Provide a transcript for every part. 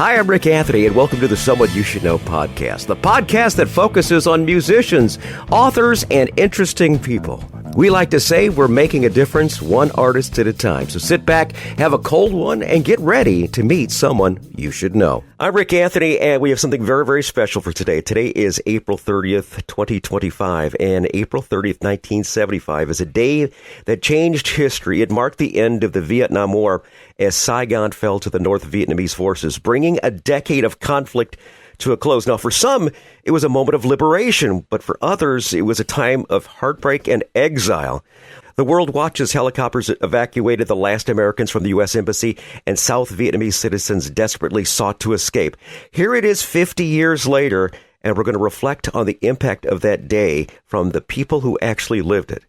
Hi, I'm Rick Anthony, and welcome to the Someone You Should Know podcast, the podcast that focuses on musicians, authors, and interesting people. We like to say we're making a difference one artist at a time. So sit back, have a cold one, and get ready to meet someone you should know. I'm Rick Anthony, and we have something very, very special for today. Today is April 30th, 2025, and April 30th, 1975 is a day that changed history. It marked the end of the Vietnam War as Saigon fell to the North Vietnamese forces, bringing a decade of conflict to a close. Now, for some, it was a moment of liberation, but for others, it was a time of heartbreak and exile. The world watched as helicopters evacuated the last Americans from the U.S. Embassy, and South Vietnamese citizens desperately sought to escape. Here it is 50 years later, and we're going to reflect on the impact of that day from the people who actually lived it.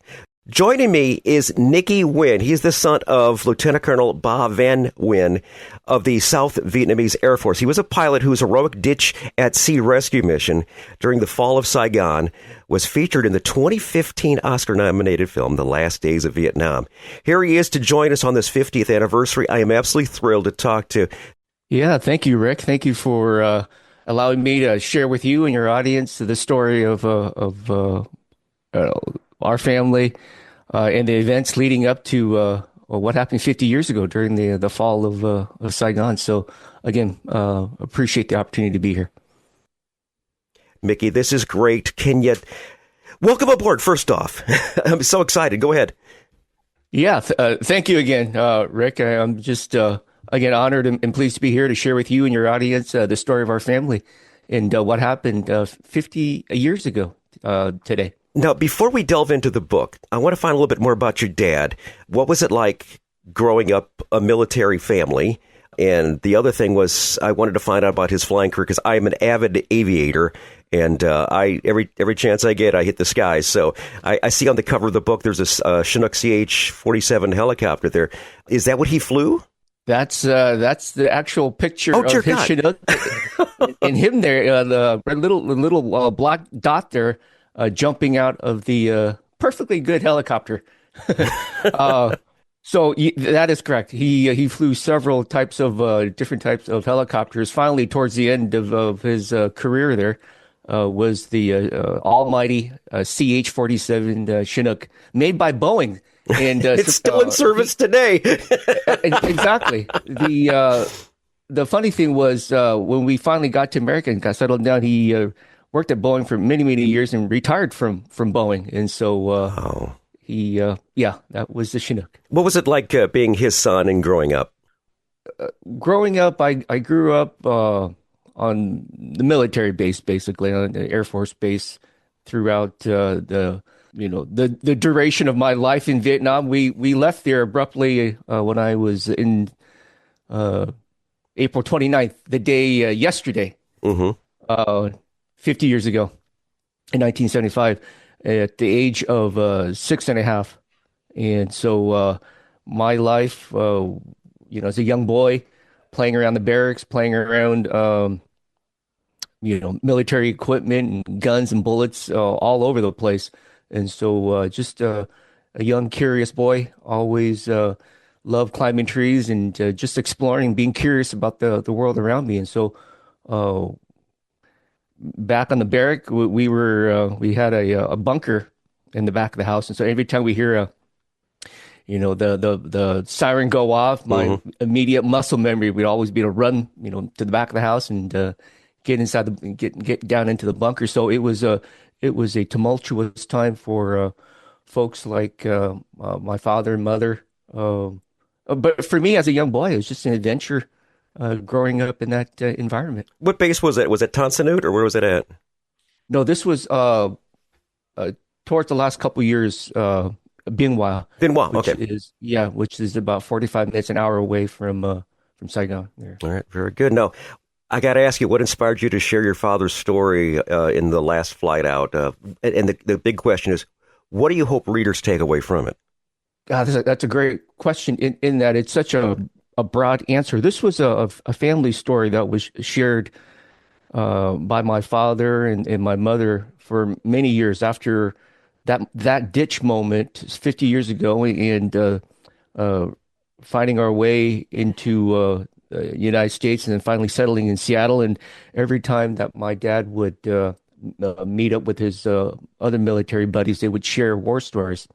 Joining me is Miki Nguyen. He's the son of Lieutenant Colonel Ba Van Nguyen of the South Vietnamese Air Force. He was a pilot whose heroic ditch-at-sea rescue mission during the fall of Saigon was featured in the 2015 Oscar-nominated film, The Last Days of Vietnam. Here he is to join us on this 50th anniversary. I am absolutely thrilled to talk to. Yeah, thank you, Rick. Thank you for allowing me to share with you and your audience the story of our family and the events leading up to what happened 50 years ago during the fall of Saigon. So again, appreciate the opportunity to be here. Miki, this is great. Welcome aboard, first off. I'm so excited. Go ahead. Yeah, thank you again, Rick. I'm just, again, honored and pleased to be here to share with you and your audience the story of our family and what happened 50 years ago today. Now, before we delve into the book, I want to find a little bit more about your dad. What was it like growing up a military family? And the other thing was I wanted to find out about his flying career because I am an avid aviator, and every chance I get, I hit the skies. So I see on the cover of the book there's a Chinook CH-47 helicopter there. Is that what he flew? That's the actual picture of his God. Chinook and him there, the little black dot there. Jumping out of the perfectly good helicopter. So that is correct. He flew several types of different types of helicopters. Finally, towards the end of his career there, was the almighty CH-47 Chinook, made by Boeing. And it's still in service today. Exactly. The funny thing was when we finally got to America and got settled down, he worked at Boeing for many, many years and retired from Boeing. And so that was the Chinook. What was it like being his son and growing up? Growing up, I grew up on the military base, basically, on the Air Force base throughout the duration of my life in Vietnam. We left there abruptly when I was in April 29th, the day yesterday. Mm-hmm. 50 years ago, in 1975, at the age of 6.5. And so my life, as a young boy, playing around the barracks, playing around, military equipment and guns and bullets all over the place. And so just a young, curious boy, always loved climbing trees and just exploring, being curious about the world around me. And so back on the barrack, we had a bunker in the back of the house, and so every time we hear the siren go off, my immediate muscle memory would always be to run, to the back of the house and get inside get down into the bunker. So it was a tumultuous time for folks like my father and mother. But for me as a young boy, it was just an adventure. Growing up in that environment. What base was it? Was it Tan Son Nhut, or where was it at? No, this was towards the last couple of years, Bien Hoa. Bien Hoa, okay. Which is about 45 minutes, an hour away from Saigon. There. All right, very good. Now, I got to ask you, what inspired you to share your father's story in the last flight out? And the big question is, what do you hope readers take away from it? God, that's a great question in that it's such a broad answer. This was a family story that was shared by my father and my mother for many years after that ditch moment 50 years ago, and finding our way into the United States and then finally settling in Seattle. And every time that my dad would meet up with his other military buddies, they would share war stories.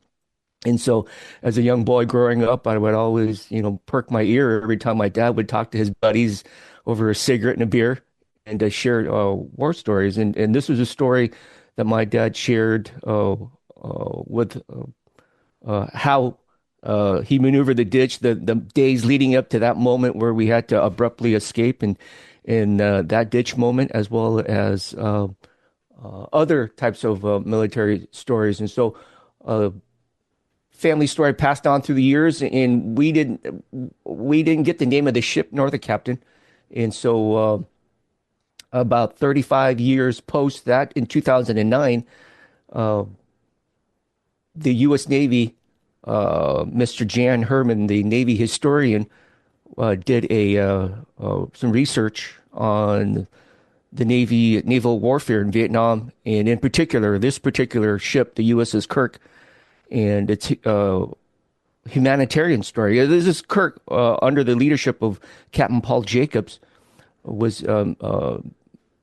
And so, as a young boy growing up, I would always, perk my ear every time my dad would talk to his buddies over a cigarette and a beer and share war stories. And this was a story that my dad shared with how he maneuvered the ditch, the days leading up to that moment where we had to abruptly escape, and in that ditch moment, as well as other types of military stories. And so, family story passed on through the years, and we didn't get the name of the ship nor the captain. And so, about 35 years post that, in 2009, the U.S. Navy, Mr. Jan Herman, the Navy historian, did some research on the naval warfare in Vietnam, and in particular, this particular ship, the USS Kirk, and its humanitarian story. This is Kirk, under the leadership of Captain Paul Jacobs, was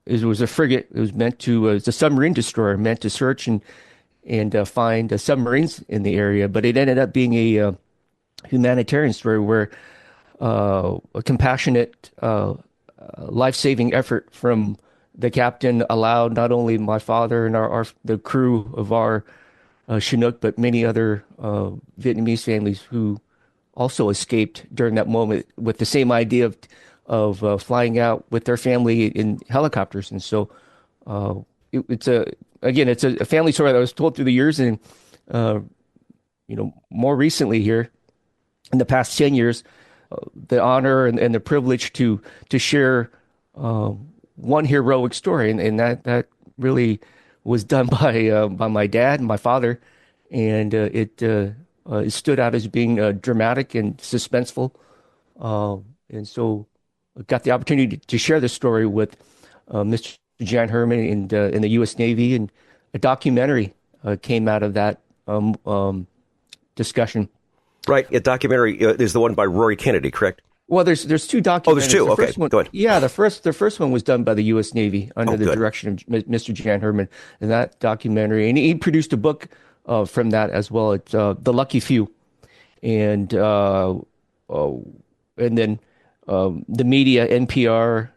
it was a frigate. It was meant to, it's a submarine destroyer meant to search and find submarines in the area. But it ended up being a humanitarian story where a compassionate, life-saving effort from the captain allowed not only my father and the crew of our Chinook, but many other Vietnamese families who also escaped during that moment with the same idea of flying out with their family in helicopters. And so it's a family story that was told through the years, and more recently here in the past 10 years, the honor and the privilege to share one heroic story, and that really was done by my dad and my father, and it stood out as being dramatic and suspenseful, and so I got the opportunity to share this story with Mr. Jan Herman in the U.S. Navy, and a documentary came out of that discussion. Right, a documentary is the one by Rory Kennedy, correct? Well, there's two documentaries. Oh, there's two. Okay, go ahead. Yeah, the first one was done by the U.S. Navy under the direction of Mr. Jan Herman, and that documentary, and he produced a book from that as well. It's The Lucky Few, and then the media, NPR,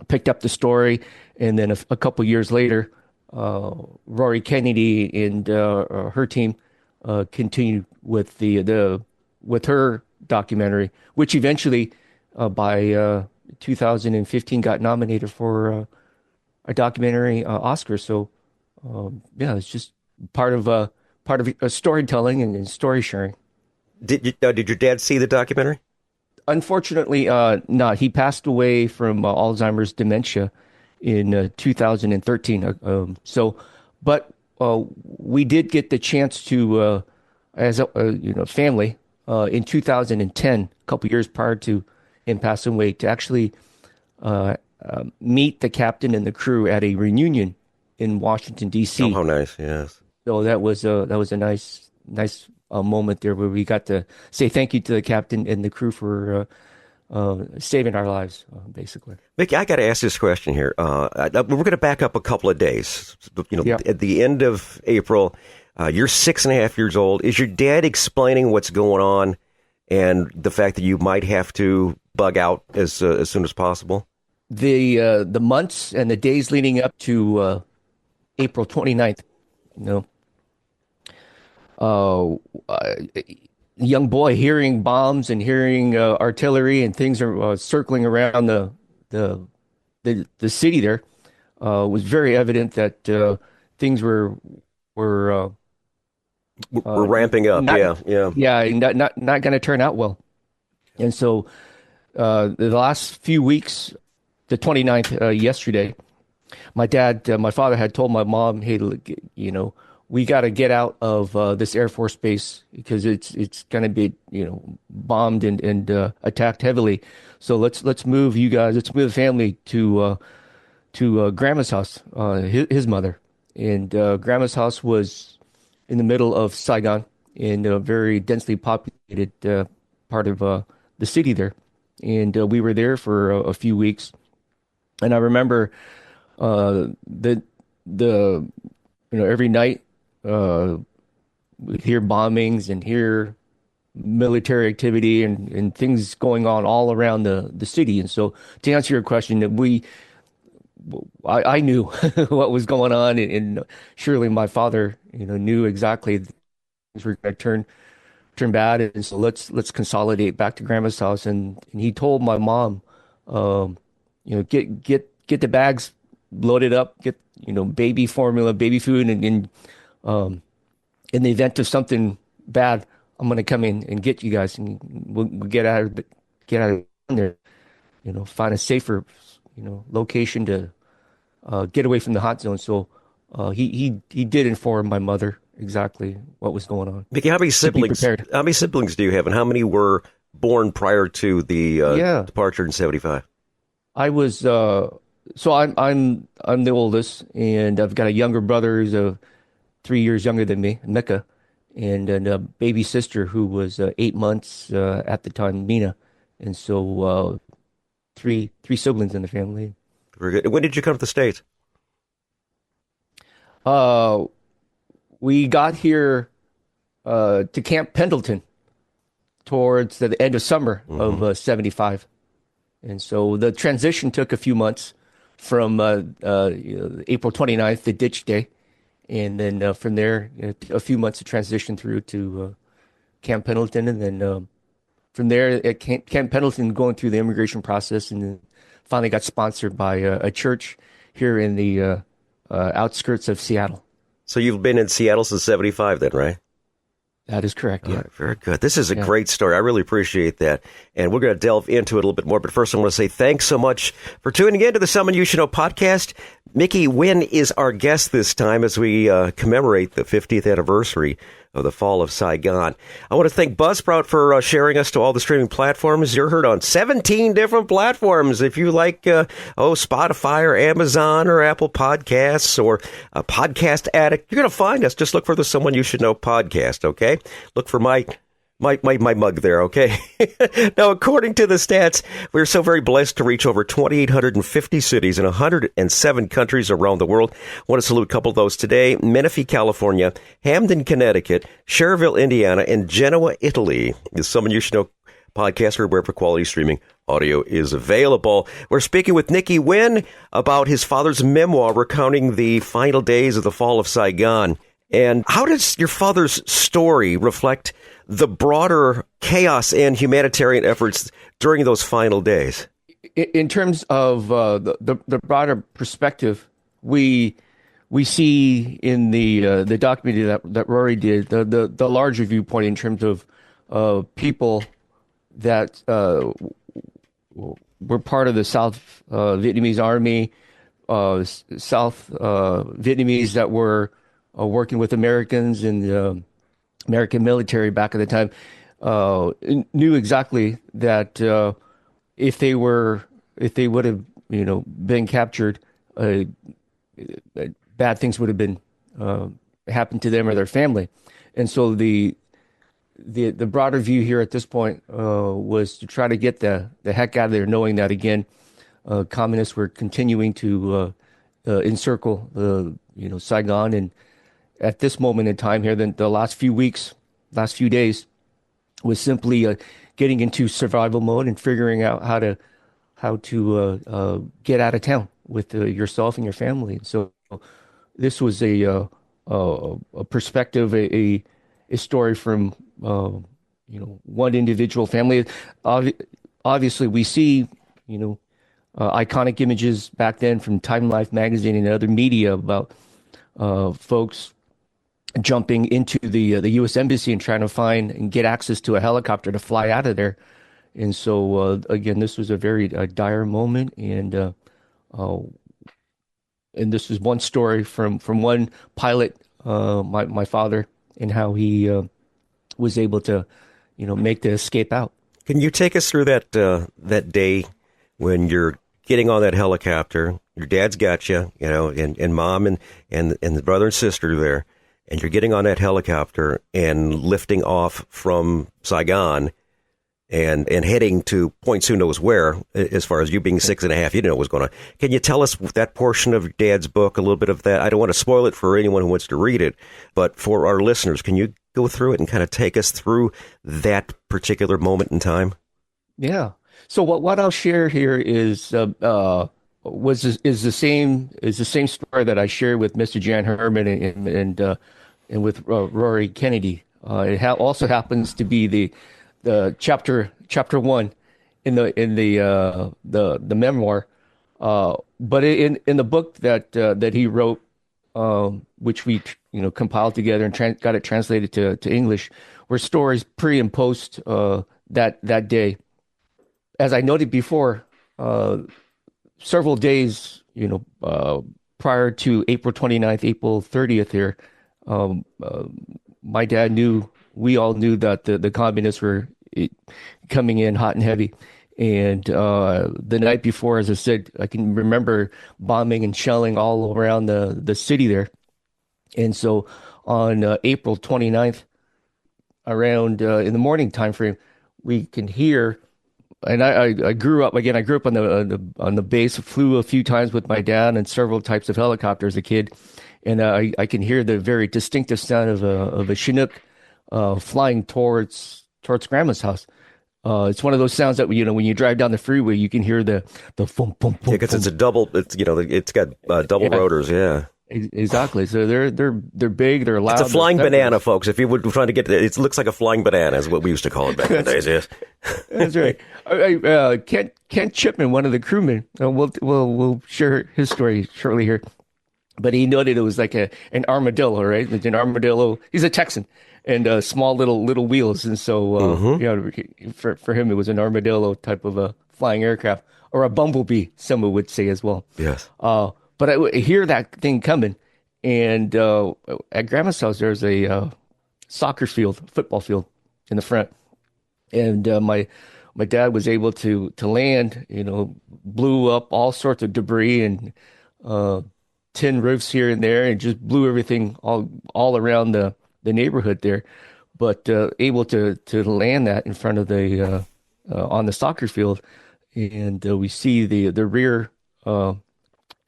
picked up the story, and then a couple years later, Rory Kennedy and her team continued with with her documentary, which eventually, by 2015, got nominated for a documentary Oscar. So, it's just part of storytelling and story sharing. Did your dad see the documentary? Unfortunately, not. He passed away from Alzheimer's dementia in 2013. But we did get the chance to, as a family, in 2010, a couple years prior to him passing away, to actually meet the captain and the crew at a reunion in Washington, D.C. Oh, how nice! Yes. So that was a nice moment there where we got to say thank you to the captain and the crew for saving our lives, basically. Miki, I got to ask this question here. We're going to back up a couple of days. At the end of April, you're 6.5 years old. Is your dad explaining what's going on and the fact that you might have to bug out as soon as possible? The months and the days leading up to April 29th, young boy hearing bombs and hearing artillery and things are circling around the city there, was very evident that things were ramping up. Not going to turn out well. And so the last few weeks, the 29th, yesterday, my father had told my mom, hey, we got to get out of this Air Force base because it's going to be, bombed and attacked heavily. So let's move you guys. Let's move the family to Grandma's house, his mother. And Grandma's house was in the middle of Saigon, in a very densely populated part of the city there. and we were there for a few weeks. And I remember the every night we'd hear bombings and hear military activity and things going on all around the city. And so to answer your question, that I knew what was going on, and surely my father, knew exactly things were going to turn bad, and so let's consolidate back to grandma's house. And he told my mom, get the bags loaded up, get baby formula, baby food, and in the event of something bad, I'm gonna come in and get you guys, and we'll get out of there, find a safer, location to get away from the hot zone. So he did inform my mother exactly what was going on. Miki, how many siblings? How many siblings do you have, and how many were born prior to the departure in '75? I was so I'm the oldest, and I've got a younger brother who's 3 years younger than me, Mika, and a baby sister who was 8 months at the time, Mina, and so three siblings in the family. Very good. When did you come to the States? We got here to Camp Pendleton towards the end of summer of '75. And so the transition took a few months from April 29th, the ditch day. And then from there, a few months to transition through to Camp Pendleton. And then from there at Camp Pendleton, going through the immigration process, and then finally got sponsored by a church here in the outskirts of Seattle. So you've been in Seattle since '75 then, right? That is correct. Yeah. Right, very good. This is a great story. I really appreciate that. And we're going to delve into it a little bit more. But first, I want to say thanks so much for tuning in to the Someone You Should Know podcast. Miki Nguyen is our guest this time as we commemorate the 50th anniversary of the fall of Saigon. I want to thank Buzzsprout for sharing us to all the streaming platforms. You're heard on 17 different platforms. If you like, Spotify or Amazon or Apple Podcasts or a Podcast Addict, you're going to find us. Just look for the Someone You Should Know podcast, okay? Look for my mug there, okay? Now, according to the stats, we're so very blessed to reach over 2,850 cities in 107 countries around the world. I want to salute a couple of those today. Menifee, California, Hamden, Connecticut, Cherville, Indiana, and Genoa, Italy. The Someone You Should Know podcast, wherever quality streaming audio is available. We're speaking with Miki Nguyen about his father's memoir recounting the final days of the fall of Saigon. And how does your father's story reflect the broader chaos and humanitarian efforts during those final days? In terms of the broader perspective, we see in the documentary that Rory did the larger viewpoint in terms of people that were part of the South Vietnamese army, South Vietnamese that were working with Americans and the American military back at the time, knew exactly that if they would have been captured, bad things would have been happened to them or their family. And so the broader view here at this point was to try to get the heck out of there, knowing that again, communists were continuing to encircle Saigon. And at this moment in time here, the last few weeks, last few days, was simply getting into survival mode and figuring out how to get out of town with yourself and your family. And so this was a perspective, a story from one individual family. Obviously, we see iconic images back then from Time Life magazine and other media about folks jumping into the U.S. Embassy and trying to find and get access to a helicopter to fly out of there. And so, again, this was a very dire moment. And this is one story from one pilot, my father, and how he was able to, make the escape out. Can you take us through that day when you're getting on that helicopter? Your dad's got you, and mom and the brother and sister there, and you're getting on that helicopter and lifting off from Saigon. and heading to points who knows where, as far as you being 6.5, you didn't know what was going on. Can you tell us that portion of Dad's book, a little bit of that? I don't want to spoil it for anyone who wants to read it, but for our listeners, can you go through it and kind of take us through that particular moment in time? Yeah. So what I'll share here is is the same story that I shared with Mr. Jan Herman and with Rory Kennedy. Also happens to be the chapter one in the memoir, but in the book that he wrote, which we compiled together and got it translated to English, were stories pre and post that day. As I noted before, several days prior to April 29th, April 30th here, my dad knew, we all knew that the communists were coming in hot and heavy. And the night before, as I said, I can remember bombing and shelling all around the city there. And so on April 29th, around in the morning time frame, we can hear. And I grew up again. I grew up on the base. Flew a few times with my dad and several types of helicopters as a kid, and I can hear the very distinctive sound of a Chinook flying towards Grandma's house. It's one of those sounds that when you drive down the freeway, you can hear the boom boom boom. Because it's a double. It's got double rotors. Yeah. Exactly. So they're big, they're loud. It's a flying banana, folks. If you were trying to get it looks like a flying banana is what we used to call it back in the days. Yes, that's right. Kent Chipman, one of the crewmen, we'll share his story shortly here. But he noted it was like an armadillo, right? Like an armadillo. He's a Texan, and small little wheels, and so for him it was an armadillo type of a flying aircraft, or a bumblebee, someone would say as well. Yes. But I hear that thing coming, and at Grandma's house there's a soccer field, football field in the front, and my dad was able to land, blew up all sorts of debris and tin roofs here and there, and just blew everything all around the neighborhood there, but able to land that in front of the on the soccer field, and we see the rear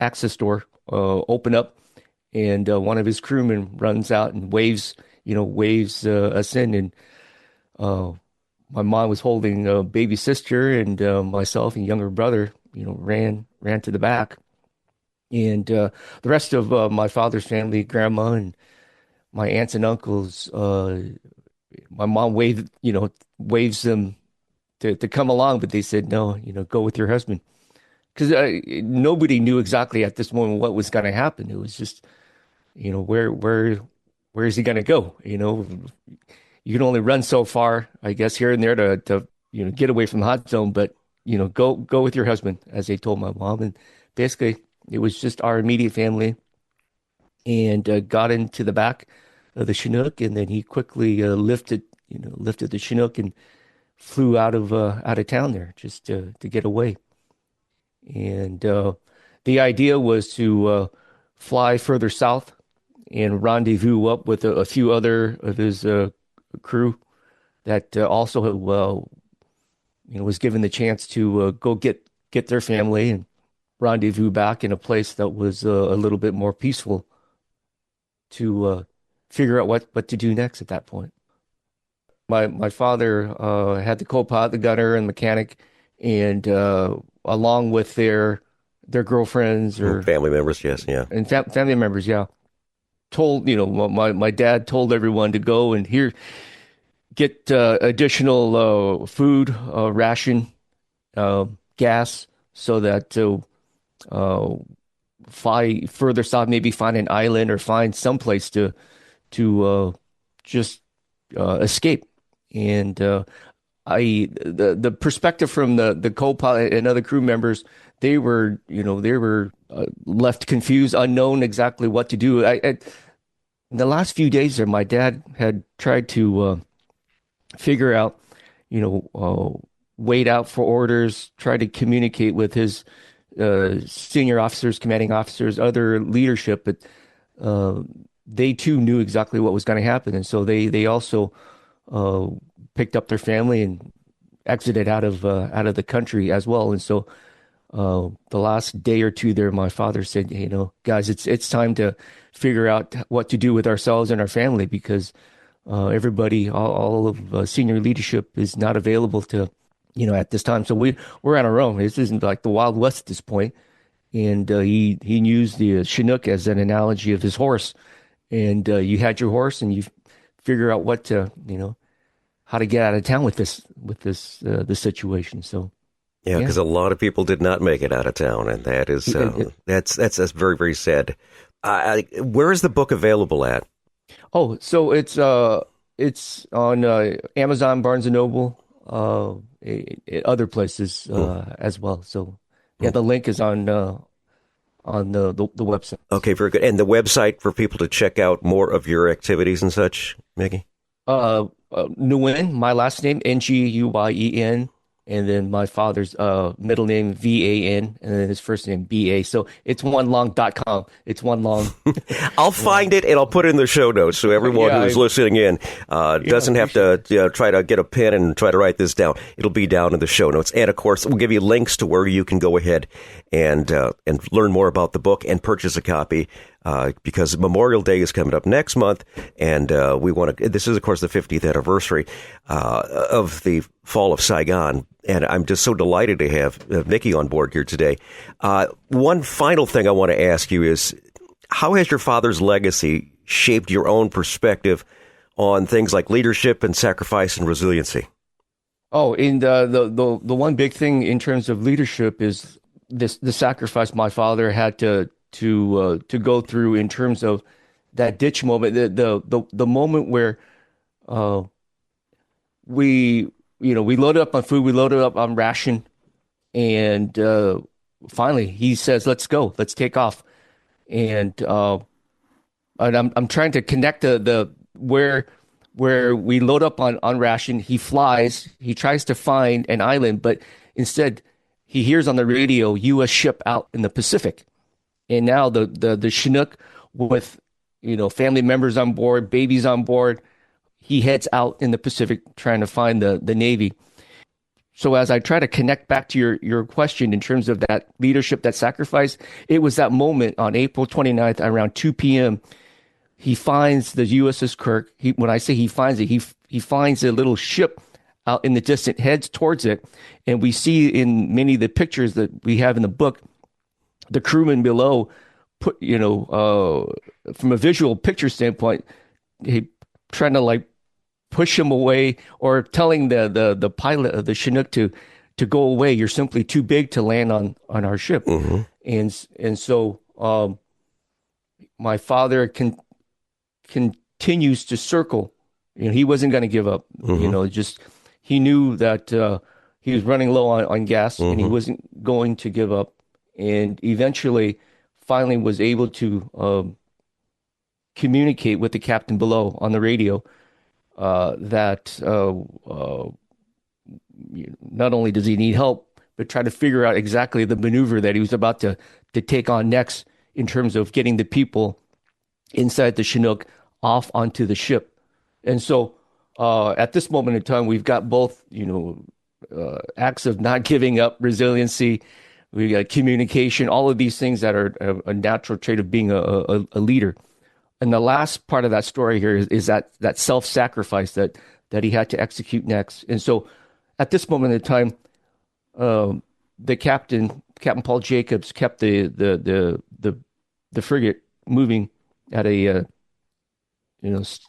access door open up, and one of his crewmen runs out and waves us in, and my mom was holding a baby sister, and myself and younger brother ran to the back, and the rest of my father's family, grandma and my aunts and uncles, my mom waves them to come along, but they said no, go with your husband. Because nobody knew exactly at this moment what was going to happen. It was just, where is he going to go? You can only run so far, I guess, here and there to get away from the hot zone. But go with your husband, as they told my mom. And basically, it was just our immediate family, and got into the back of the Chinook, and then he quickly lifted the Chinook and flew out of town there just to get away. And the idea was to fly further south and rendezvous up with a few other of his crew that also was given the chance to go get their family and rendezvous back in a place that was a little bit more peaceful, to figure out what to do next at that point. My father had the co-pilot, the gunner, and mechanic, and along with their girlfriends or family members, yes, yeah, and family members, yeah. Told my dad told everyone to go and get additional food, ration, gas, so that fly further south, maybe find an island or find some place to just escape. And the perspective from the co-pilot and other crew members, they were left confused, unknown exactly what to do. In the last few days there, my dad had tried to figure out, wait out for orders, try to communicate with his senior officers, commanding officers, other leadership, but they too knew exactly what was going to happen, and so they also picked up their family and exited out of the country as well. And so the last day or two there, my father said, "Hey, guys, it's time to figure out what to do with ourselves and our family, because everybody, all of senior leadership is not available to, at this time. So we're on our own. This isn't like the Wild West at this point." And he used the Chinook as an analogy of his horse. And you had your horse, and you figure out what to, how to get out of town with this situation. So. Yeah, because a lot of people did not make it out of town, and that is that's very, very sad. Where is the book available at? Oh, so it's on Amazon, Barnes and Noble, other places as well. So yeah, the link is on the website. Okay, very good. And the website for people to check out more of your activities and such, Miki? Nguyen, my last name, Nguyen. And then my father's middle name, Van, and then his first name, Ba. So it's onelong.com. It's one long. I'll find it and I'll put it in the show notes so everyone who's listening in doesn't have to try to get a pen and try to write this down. It'll be down in the show notes. And, of course, we'll give you links to where you can go ahead and learn more about the book and purchase a copy. Because Memorial Day is coming up next month, and this is, of course, the 50th anniversary of the fall of Saigon, and I'm just so delighted to have Miki on board here today. One final thing I want to ask you is, how has your father's legacy shaped your own perspective on things like leadership and sacrifice and resiliency? Oh, and the one big thing in terms of leadership is the sacrifice my father had to go through in terms of that ditch moment, the moment where we loaded up on food, we loaded up on ration, and finally he says, "Let's go, let's take off." And I'm trying to connect the where we load up on ration. He flies, he tries to find an island, but instead he hears on the radio, U.S. ship out in the Pacific. And now the Chinook, with family members on board, babies on board, he heads out in the Pacific trying to find the Navy. So as I try to connect back to your question in terms of that leadership, that sacrifice, it was that moment on April 29th around 2 p.m. He finds the USS Kirk. When I say he finds it, he finds a little ship out in the distance, heads towards it, and we see in many of the pictures that we have in the book, the crewman below, from a visual picture standpoint, he trying to push him away, or telling the pilot of the Chinook to go away. You're simply too big to land on our ship. Mm-hmm. And so my father continues to circle. He wasn't going to give up. Mm-hmm. He knew that he was running low on gas, mm-hmm. and he wasn't going to give up. And finally was able to communicate with the captain below on the radio that not only does he need help, but try to figure out exactly the maneuver that he was about to take on next in terms of getting the people inside the Chinook off onto the ship. And so at this moment in time, we've got both, acts of not giving up, resiliency. We got communication, all of these things that are a natural trait of being a leader. And the last part of that story here is that self-sacrifice that he had to execute next. And so at this moment in time, the Captain Paul Jacobs, kept the frigate moving at a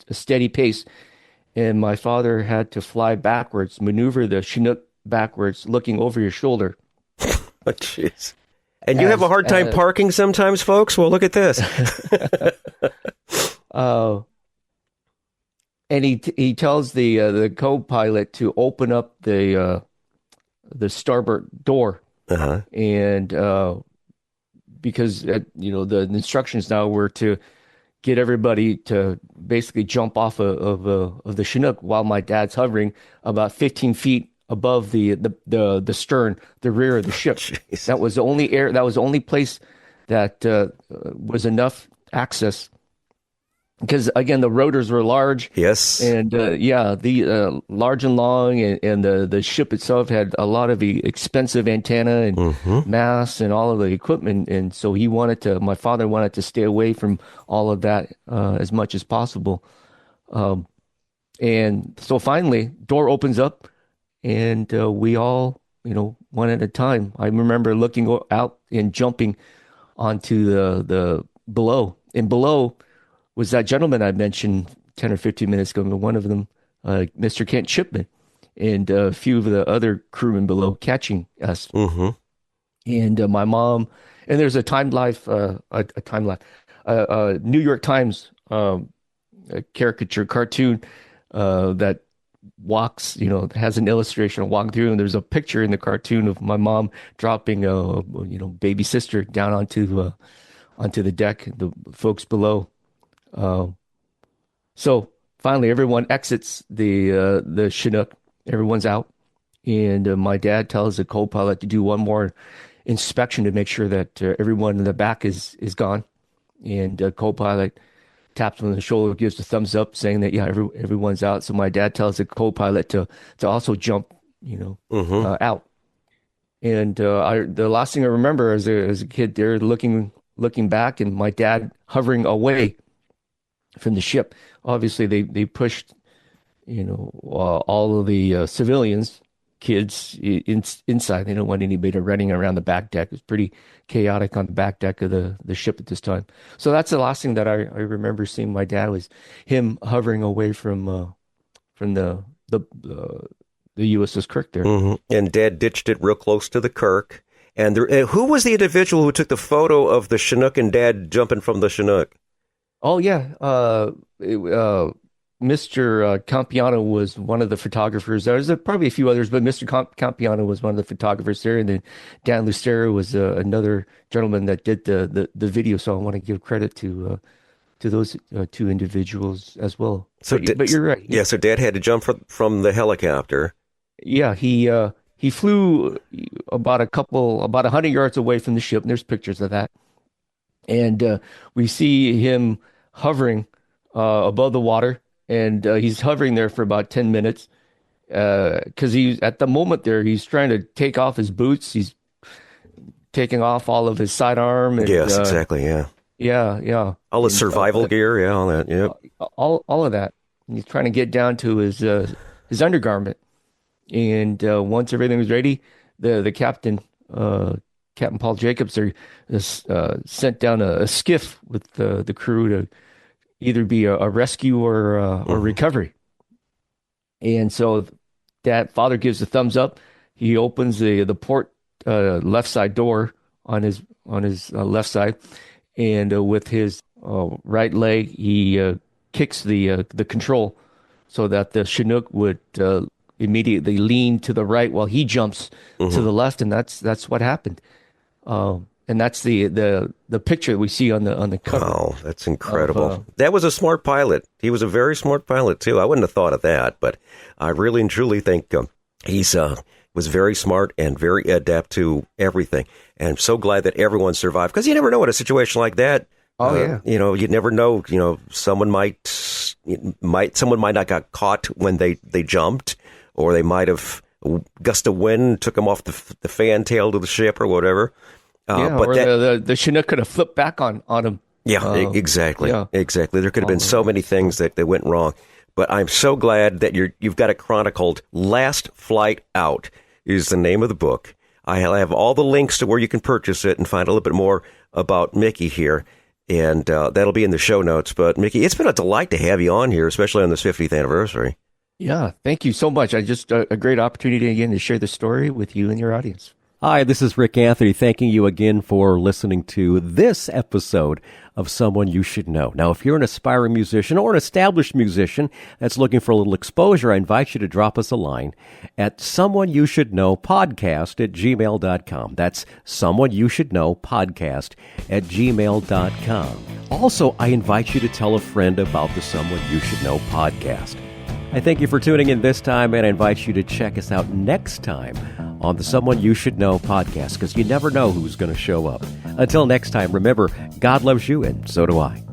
steady pace. And my father had to fly backwards, maneuver the Chinook backwards, looking over your shoulder. Oh, jeez. And you have a hard time parking sometimes, folks? Well, look at this. And he tells the co-pilot to open up the starboard door. Uh-huh. And because the instructions now were to get everybody to basically jump off of the Chinook while my dad's hovering about 15 feet above the stern, the rear of the ship. Jeez. That was the only place that was enough access because again, the rotors were large. Yes. And the large and long, and the ship itself had a lot of the expensive antenna and masts and all of the equipment. And so my father wanted to stay away from all of that as much as possible. And so finally, door opens up, and we all, one at a time. I remember looking out and jumping onto the below, and below was that gentleman I mentioned 10 or 15 minutes ago. One of them, Mr. Kent Shipman, and a few of the other crewmen below catching us. And my mom, and there's a New York Times a caricature cartoon that walks, has an illustration of walking through, and there's a picture in the cartoon of my mom dropping a baby sister down onto the deck, the folks below. So finally, everyone exits the Chinook. Everyone's out, and my dad tells the co-pilot to do one more inspection to make sure that everyone in the back is gone. And co-pilot taps him on the shoulder, gives a thumbs up, saying that everyone's out. So my dad tells the co-pilot to also jump, out. And the last thing I remember as a kid there, looking back, and my dad hovering away from the ship. Obviously, they pushed, all of the civilians, kids inside. They don't want anybody running around the back deck. It was pretty chaotic on the back deck of the ship at this time. So that's the last thing that I remember seeing my dad, was him hovering away from the USS Kirk there. And Dad ditched it real close to the Kirk. And who was the individual who took the photo of the Chinook and Dad jumping from the Chinook? Oh yeah, Mr. Campiano was one of the photographers. There was probably a few others, but Mr. Campiano was one of the photographers there, and then Dan Lucero was another gentleman that did the video. So I want to give credit to those two individuals as well. So, but you're right. Yeah, so Dad had to jump from the helicopter. Yeah, he flew about 100 yards away from the ship, and there's pictures of that. And we see him hovering above the water. And he's hovering there for about 10 minutes because at the moment there, he's trying to take off his boots. He's taking off all of his sidearm. And, yes, exactly. Yeah. Yeah. All his survival gear. Yeah, all that. Yeah. All of that. And he's trying to get down to his undergarment. And once everything was ready, the captain, Captain Paul Jacobs, sent down a skiff with the crew to either be a rescue or recovery. And so father gives a thumbs up. He opens the port left side door on his left side, and with his right leg he kicks the control so that the Chinook would immediately lean to the right while he jumps to the left, and that's what happened. And that's the picture we see on the cover. Oh, that's incredible. That was a smart pilot. He was a very smart pilot, too. I wouldn't have thought of that, but I really and truly think he's was very smart and very adept to everything. And I'm so glad that everyone survived, because you never know in a situation like that. Oh, yeah. You never know. Someone might not got caught when they jumped, or they might have gust of wind took them off the fan tail to the ship or whatever. But the Chinook could have flipped back on him. Yeah, exactly. Exactly. There could have been so many things that went wrong. But I'm so glad that you've got it chronicled. Last Flight Out is the name of the book. I have all the links to where you can purchase it and find a little bit more about Miki here. And that'll be in the show notes. But Miki, it's been a delight to have you on here, especially on this 50th anniversary. Yeah, thank you so much. A great opportunity again to share the story with you and your audience. Hi, this is Rick Anthony, thanking you again for listening to this episode of Someone You Should Know. Now, if you're an aspiring musician or an established musician that's looking for a little exposure, I invite you to drop us a line at someoneyoushouldknowpodcast@gmail.com. That's someoneyoushouldknowpodcast@gmail.com. Also, I invite you to tell a friend about the Someone You Should Know podcast. I thank you for tuning in this time, and I invite you to check us out next time on the Someone You Should Know podcast, because you never know who's going to show up. Until next time, remember, God loves you, and so do I.